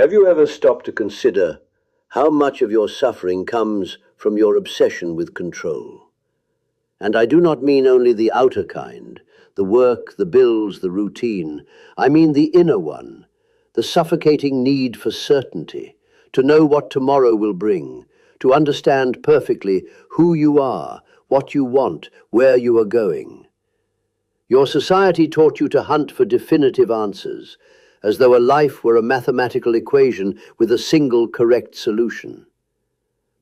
Have you ever stopped to consider how much of your suffering comes from your obsession with control? And I do not mean only the outer kind, the work, the bills, the routine. I mean the inner one, the suffocating need for certainty, to know what tomorrow will bring, to understand perfectly who you are, what you want, where you are going. Your society taught you to hunt for definitive answers, as though a life were a mathematical equation with a single correct solution.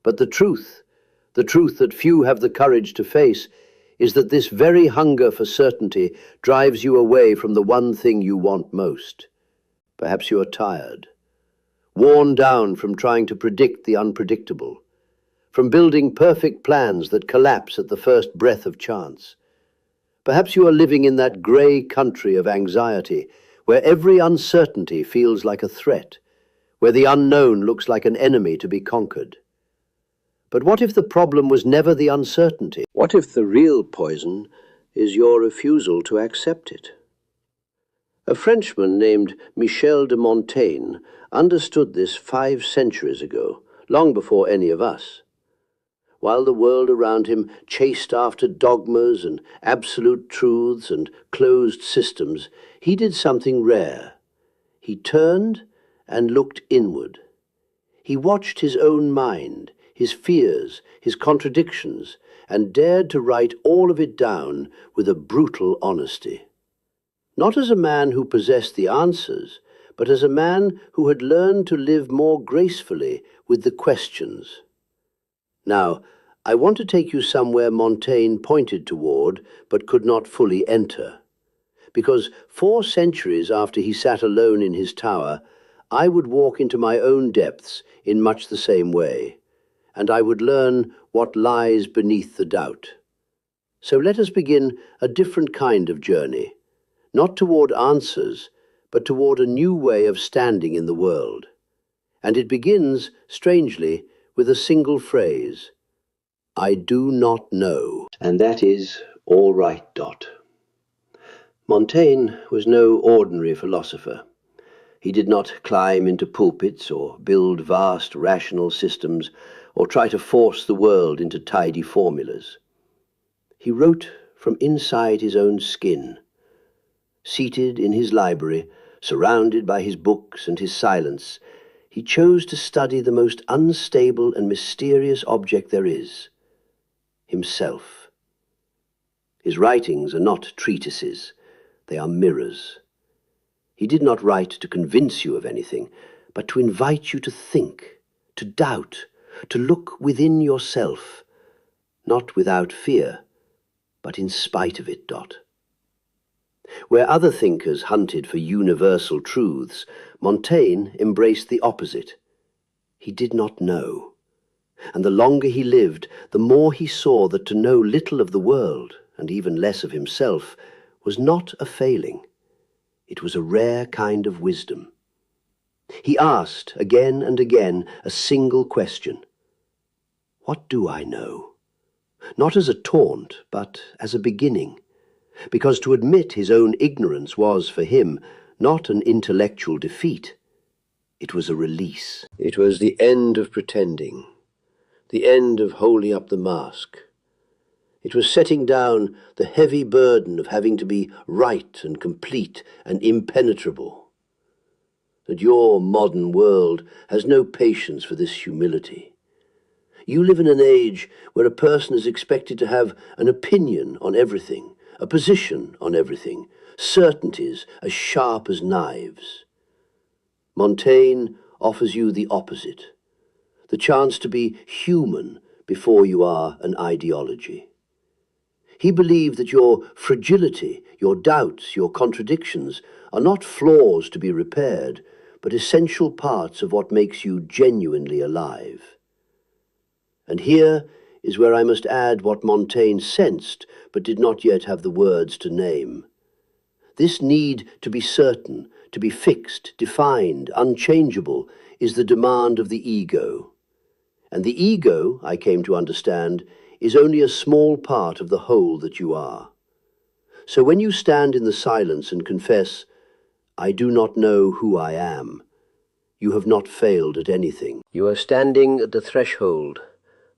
But the truth that few have the courage to face, is that this very hunger for certainty drives you away from the one thing you want most. Perhaps you are tired, worn down from trying to predict the unpredictable, from building perfect plans that collapse at the first breath of chance. Perhaps you are living in that grey country of anxiety, where every uncertainty feels like a threat, where the unknown looks like an enemy to be conquered. But what if the problem was never the uncertainty? What if the real poison is your refusal to accept it? A Frenchman named Michel de Montaigne understood this 5 centuries ago, long before any of us. While the world around him chased after dogmas and absolute truths and closed systems, he did something rare. He turned and looked inward. He watched his own mind, his fears, his contradictions, and dared to write all of it down with a brutal honesty. Not as a man who possessed the answers, but as a man who had learned to live more gracefully with the questions. Now, I want to take you somewhere Montaigne pointed toward, but could not fully enter. Because 4 centuries after he sat alone in his tower, I would walk into my own depths in much the same way, and I would learn what lies beneath the doubt. So let us begin a different kind of journey, not toward answers, but toward a new way of standing in the world. And it begins, strangely, with a single phrase: I do not know. And that is all right. Montaigne was no ordinary philosopher. He did not climb into pulpits or build vast rational systems or try to force the world into tidy formulas. He wrote from inside his own skin. Seated in his library, surrounded by his books and his silence, he chose to study the most unstable and mysterious object there is: himself. His writings are not treatises, they are mirrors. He did not write to convince you of anything, but to invite you to think, to doubt, to look within yourself, not without fear, but in spite of it. Where other thinkers hunted for universal truths, Montaigne embraced the opposite. He did not know. And the longer he lived, the more he saw that to know little of the world, and even less of himself, was not a failing. It was a rare kind of wisdom. He asked again and again a single question: what do I know? Not as a taunt, but as a beginning, because to admit his own ignorance was, for him, not an intellectual defeat. It was a release. It was the end of pretending, the end of holding up the mask. It was setting down the heavy burden of having to be right and complete and impenetrable. That your modern world has no patience for this humility. You live in an age where a person is expected to have an opinion on everything, a position on everything, certainties as sharp as knives. Montaigne offers you the opposite, the chance to be human before you are an ideology. He believed that your fragility, your doubts, your contradictions are not flaws to be repaired, but essential parts of what makes you genuinely alive. And here is where I must add what Montaigne sensed, but did not yet have the words to name. This need to be certain, to be fixed, defined, unchangeable, is the demand of the ego. And the ego, I came to understand, is only a small part of the whole that you are. So when you stand in the silence and confess, I do not know who I am, you have not failed at anything. You are standing at the threshold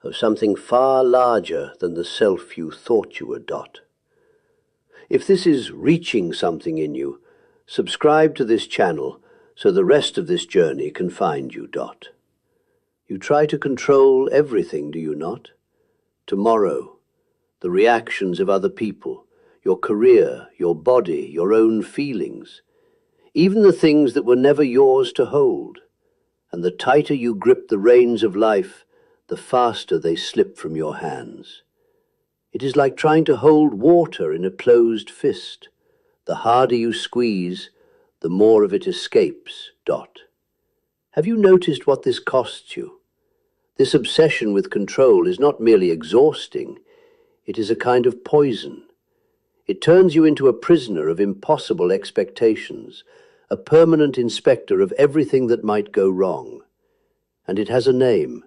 of something far larger than the self you thought you were. If this is reaching something in you, subscribe to this channel so the rest of this journey can find you. You try to control everything, do you not? Tomorrow, the reactions of other people, your career, your body, your own feelings, even the things that were never yours to hold. And the tighter you grip the reins of life, the faster they slip from your hands. It is like trying to hold water in a closed fist. The harder you squeeze, the more of it escapes. Have you noticed what this costs you? This obsession with control is not merely exhausting, it is a kind of poison. It turns you into a prisoner of impossible expectations, a permanent inspector of everything that might go wrong. And it has a name: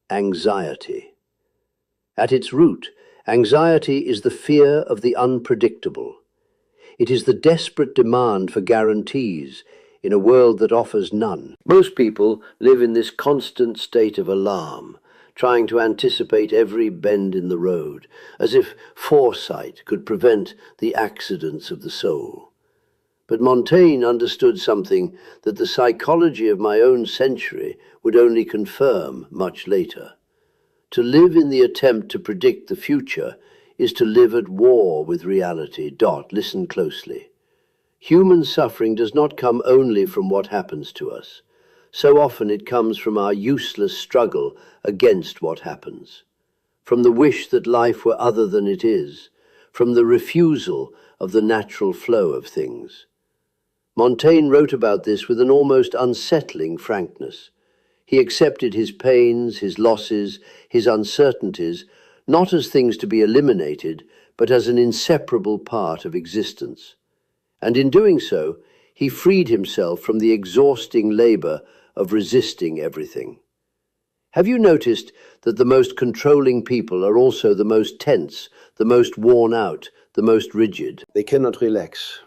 anxiety. At its root, anxiety is the fear of the unpredictable. It is the desperate demand for guarantees in a world that offers none. Most people live in this constant state of alarm, trying to anticipate every bend in the road, as if foresight could prevent the accidents of the soul. But Montaigne understood something that the psychology of my own century would only confirm much later. To live in the attempt to predict the future is to live at war with reality. Listen closely. Human suffering does not come only from what happens to us. So often it comes from our useless struggle against what happens, from the wish that life were other than it is, from the refusal of the natural flow of things. Montaigne wrote about this with an almost unsettling frankness. He accepted his pains, his losses, his uncertainties, not as things to be eliminated, but as an inseparable part of existence. And in doing so, he freed himself from the exhausting labor of resisting everything. Have you noticed that the most controlling people are also the most tense, the most worn out, the most rigid? They cannot relax,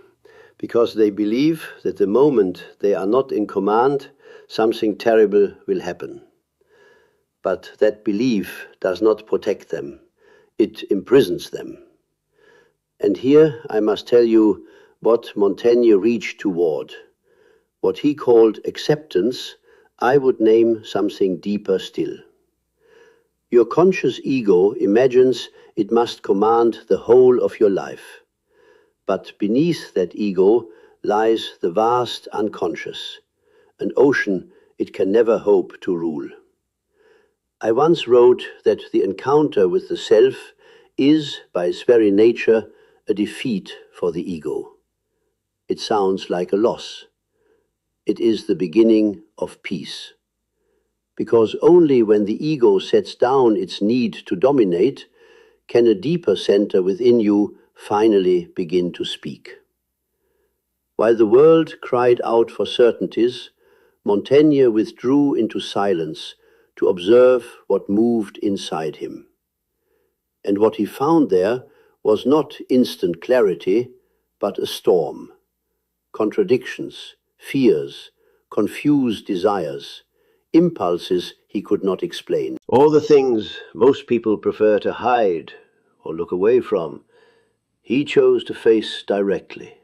because they believe that the moment they are not in command, something terrible will happen. But that belief does not protect them. It imprisons them. And here I must tell you what Montaigne reached toward. What he called acceptance, I would name something deeper still. Your conscious ego imagines it must command the whole of your life. But beneath that ego lies the vast unconscious, an ocean it can never hope to rule. I once wrote that the encounter with the self is, by its very nature, a defeat for the ego. It sounds like a loss. It is the beginning of peace. Because only when the ego sets down its need to dominate can a deeper center within you finally begin to speak. While the world cried out for certainties, Montaigne withdrew into silence to observe what moved inside him. And what he found there was not instant clarity, but a storm. Contradictions, fears, confused desires, impulses he could not explain. All the things most people prefer to hide or look away from, he chose to face directly.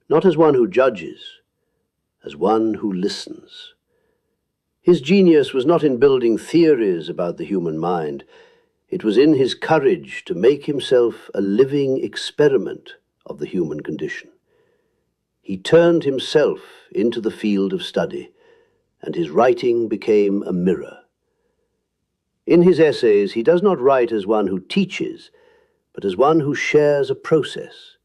Not as one who judges, as one who listens. His genius was not in building theories about the human mind. It was in his courage to make himself a living experiment of the human condition. He turned himself into the field of study, and his writing became a mirror. In his essays, he does not write as one who teaches, but as one who shares a process.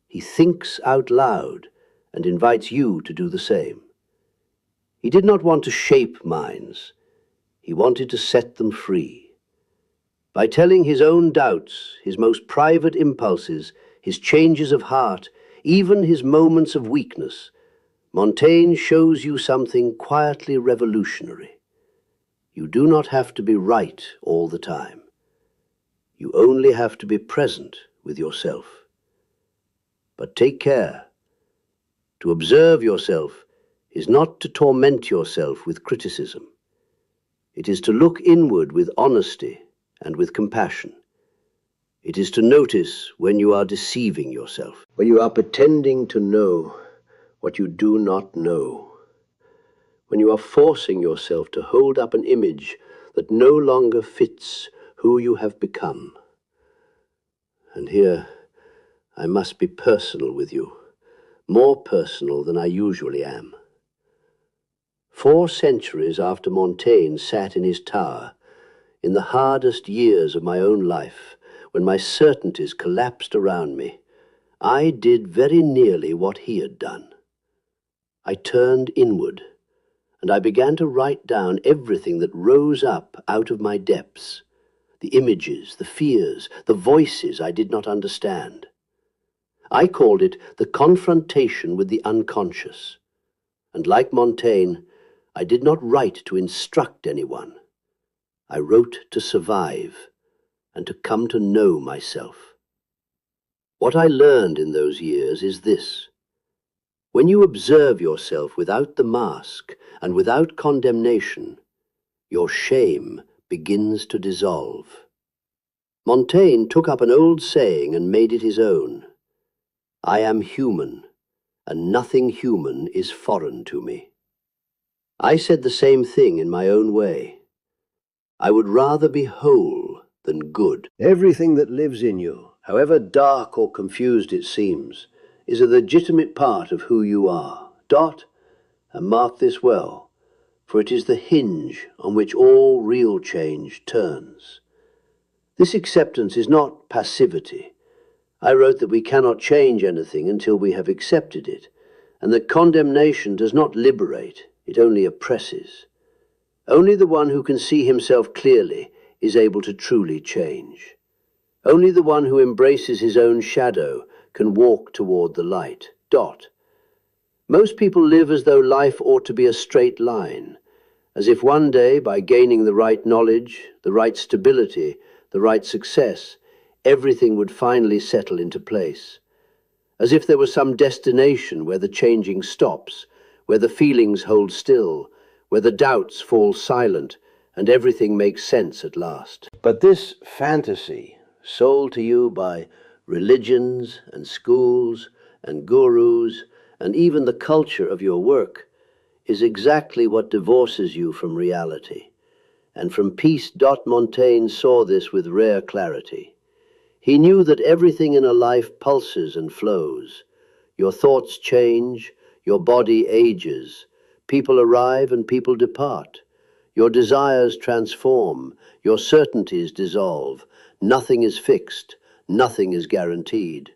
He thinks out loud and invites you to do the same. He did not want to shape minds. He wanted to set them free. By telling his own doubts, his most private impulses, his changes of heart, even his moments of weakness, Montaigne shows you something quietly revolutionary. You do not have to be right all the time. You only have to be present with yourself. But take care. To observe yourself is not to torment yourself with criticism. It is to look inward with honesty and with compassion. It is to notice when you are deceiving yourself, when you are pretending to know what you do not know, when you are forcing yourself to hold up an image that no longer fits who you have become. And here I must be personal with you, more personal than I usually am. 4 centuries after Montaigne sat in his tower, in the hardest years of my own life, when my certainties collapsed around me, I did very nearly what he had done. I turned inward, and I began to write down everything that rose up out of my depths, the images, the fears, the voices I did not understand. I called it the confrontation with the unconscious, and like Montaigne, I did not write to instruct anyone. I wrote to survive and to come to know myself. What I learned in those years is this: when you observe yourself without the mask and without condemnation, your shame begins to dissolve. Montaigne took up an old saying and made it his own. I am human, and nothing human is foreign to me. I said the same thing in my own way. I would rather be whole than good. Everything that lives in you, however dark or confused it seems, is a legitimate part of who you are. And mark this well, for it is the hinge on which all real change turns. This acceptance is not passivity. I wrote that we cannot change anything until we have accepted it, and that condemnation does not liberate, it only oppresses. Only the one who can see himself clearly is able to truly change. Only the one who embraces his own shadow can walk toward the light. Most people live as though life ought to be a straight line, as if one day, by gaining the right knowledge, the right stability, the right success, everything would finally settle into place. As if there was some destination where the changing stops, where the feelings hold still, where the doubts fall silent, and everything makes sense at last. But this fantasy, sold to you by religions and schools and gurus and even the culture of your work, is exactly what divorces you from reality. And from peace. Montaigne saw this with rare clarity. He knew that everything in a life pulses and flows. Your thoughts change, your body ages, people arrive and people depart. Your desires transform, your certainties dissolve. Nothing is fixed, nothing is guaranteed.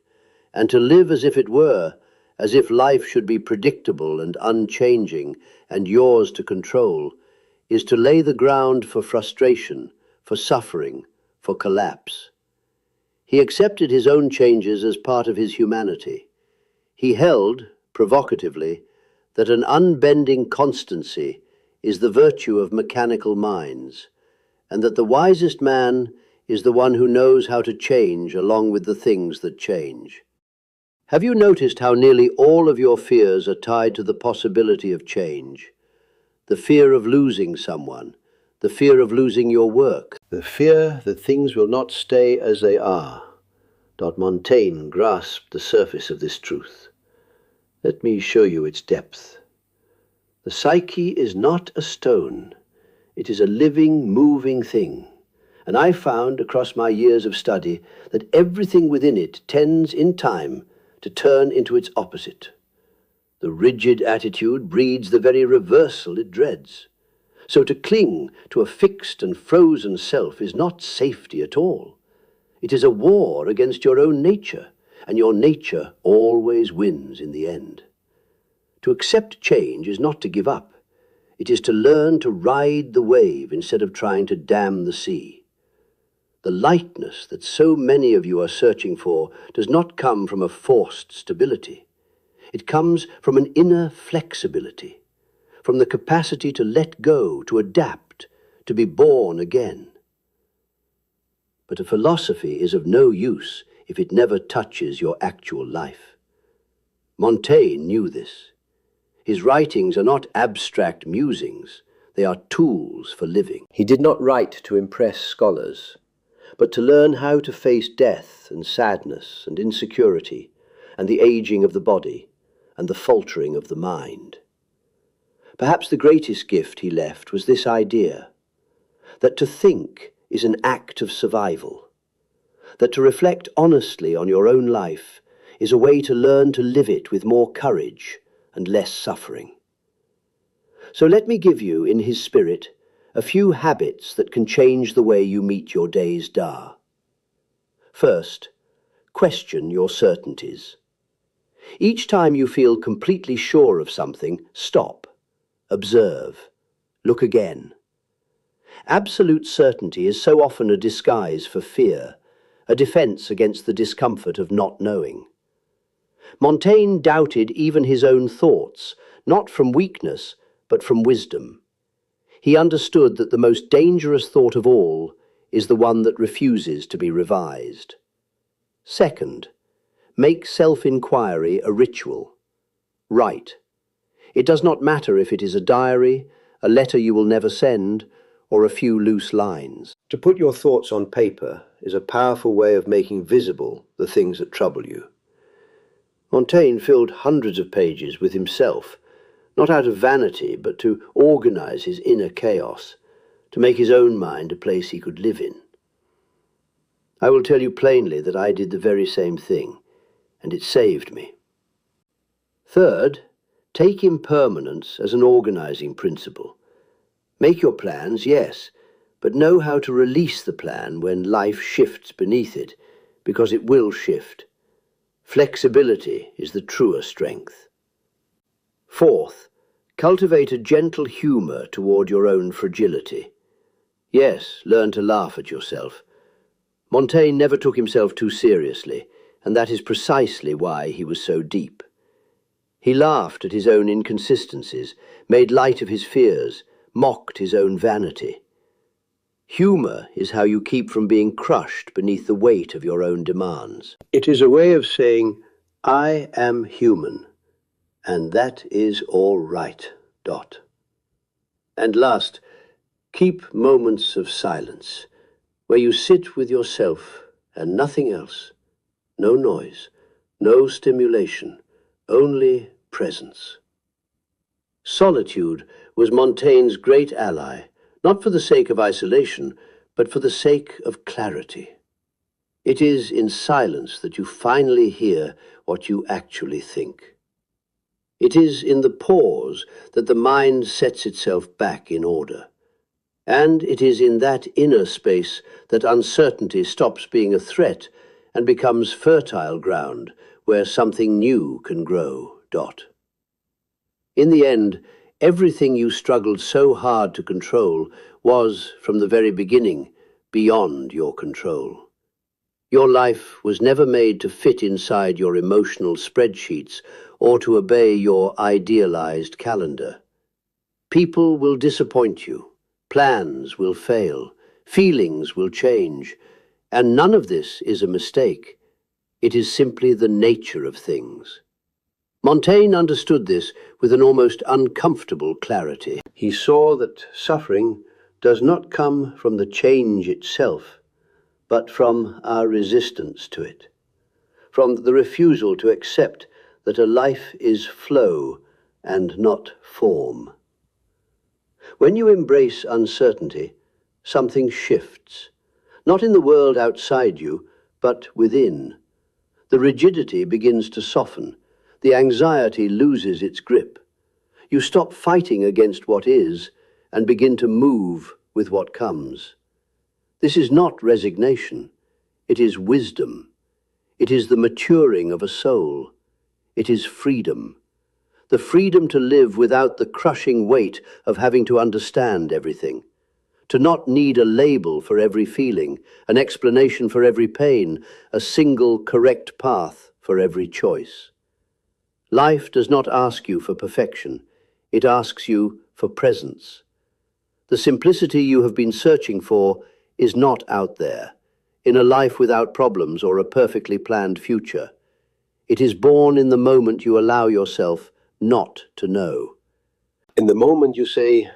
And to live as if it were, as if life should be predictable and unchanging and yours to control, is to lay the ground for frustration, for suffering, for collapse. He accepted his own changes as part of his humanity. He held, provocatively, that an unbending constancy is the virtue of mechanical minds, and that the wisest man is the one who knows how to change along with the things that change. Have you noticed how nearly all of your fears are tied to the possibility of change? The fear of losing someone, the fear of losing your work, the fear that things will not stay as they are. Montaigne grasped the surface of this truth. Let me show you its depth. The psyche is not a stone. It is a living, moving thing. And I found across my years of study that everything within it tends in time to turn into its opposite. The rigid attitude breeds the very reversal it dreads. So to cling to a fixed and frozen self is not safety at all. It is a war against your own nature, and your nature always wins in the end. To accept change is not to give up. It is to learn to ride the wave instead of trying to dam the sea. The lightness that so many of you are searching for does not come from a forced stability. It comes from an inner flexibility, from the capacity to let go, to adapt, to be born again. But a philosophy is of no use if it never touches your actual life. Montaigne knew this. His writings are not abstract musings, they are tools for living. He did not write to impress scholars, but to learn how to face death and sadness and insecurity and the aging of the body and the faltering of the mind. Perhaps the greatest gift he left was this idea, that to think is an act of survival, that to reflect honestly on your own life is a way to learn to live it with more courage and less suffering. So let me give you, in his spirit, a few habits that can change the way you meet your day's da. First, question your certainties. Each time you feel completely sure of something, stop, observe, look again. Absolute certainty is so often a disguise for fear, a defense against the discomfort of not knowing. Montaigne doubted even his own thoughts, not from weakness, but from wisdom. He understood that the most dangerous thought of all is the one that refuses to be revised. Second, make self-inquiry a ritual. Write. It does not matter if it is a diary, a letter you will never send, or a few loose lines. To put your thoughts on paper is a powerful way of making visible the things that trouble you. Montaigne filled hundreds of pages with himself, not out of vanity, but to organize his inner chaos, to make his own mind a place he could live in. I will tell you plainly that I did the very same thing, and it saved me. Third, take impermanence as an organizing principle. Make your plans, yes, but know how to release the plan when life shifts beneath it, because it will shift. Flexibility is the truer strength. Fourth, cultivate a gentle humor toward your own fragility. Yes, learn to laugh at yourself. Montaigne never took himself too seriously, and that is precisely why he was so deep. He laughed at his own inconsistencies, made light of his fears, mocked his own vanity. Humor is how you keep from being crushed beneath the weight of your own demands. It is a way of saying, I am human, and that is all right. And last, keep moments of silence, where you sit with yourself and nothing else. No noise, no stimulation, only presence. Solitude was Montaigne's great ally, not for the sake of isolation, but for the sake of clarity. It is in silence that you finally hear what you actually think. It is in the pause that the mind sets itself back in order. And it is in that inner space that uncertainty stops being a threat and becomes fertile ground where something new can grow. In the end, everything you struggled so hard to control was, from the very beginning, beyond your control. Your life was never made to fit inside your emotional spreadsheets or to obey your idealized calendar. People will disappoint you, plans will fail, feelings will change, and none of this is a mistake. It is simply the nature of things. Montaigne understood this with an almost uncomfortable clarity. He saw that suffering does not come from the change itself, but from our resistance to it, from the refusal to accept that a life is flow and not form. When you embrace uncertainty, something shifts, not in the world outside you, but within. The rigidity begins to soften. The anxiety loses its grip. You stop fighting against what is and begin to move with what comes. This is not resignation. It is wisdom. It is the maturing of a soul. It is freedom. The freedom to live without the crushing weight of having to understand everything. To not need a label for every feeling, an explanation for every pain, a single correct path for every choice. Life does not ask you for perfection. It asks you for presence. The simplicity you have been searching for is not out there, in a life without problems or a perfectly planned future. It is born in the moment you allow yourself not to know. In the moment you say,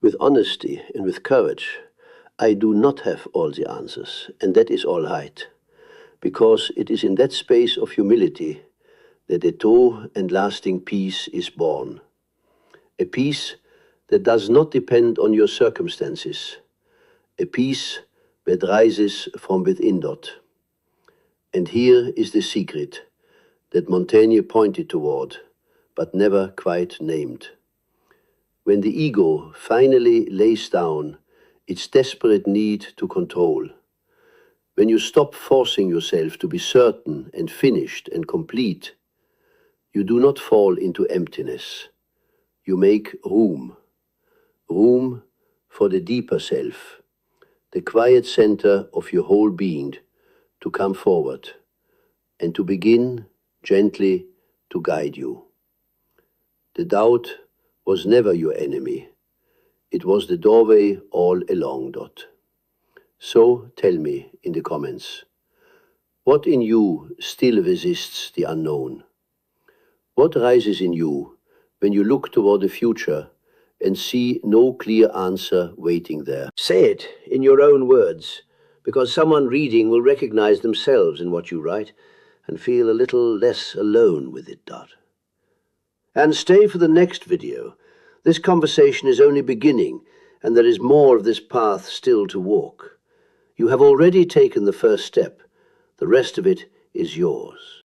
with honesty and with courage, I do not have all the answers, and that is all right, because it is in that space of humility that a true and lasting peace is born. A peace that does not depend on your circumstances, a peace that rises from within. And here is the secret that Montaigne pointed toward, but never quite named. When the ego finally lays down its desperate need to control, when you stop forcing yourself to be certain and finished and complete, you do not fall into emptiness. You make room for the deeper self, the quiet center of your whole being, to come forward and to begin gently to guide you. The doubt was never your enemy. It was the doorway all along. So tell me in the comments, what in you still resists the unknown? What rises in you when you look toward the future and see no clear answer waiting there? Say it in your own words, because someone reading will recognize themselves in what you write and feel a little less alone with it. And stay for the next video. This conversation is only beginning, and there is more of this path still to walk. You have already taken the first step. The rest of it is yours.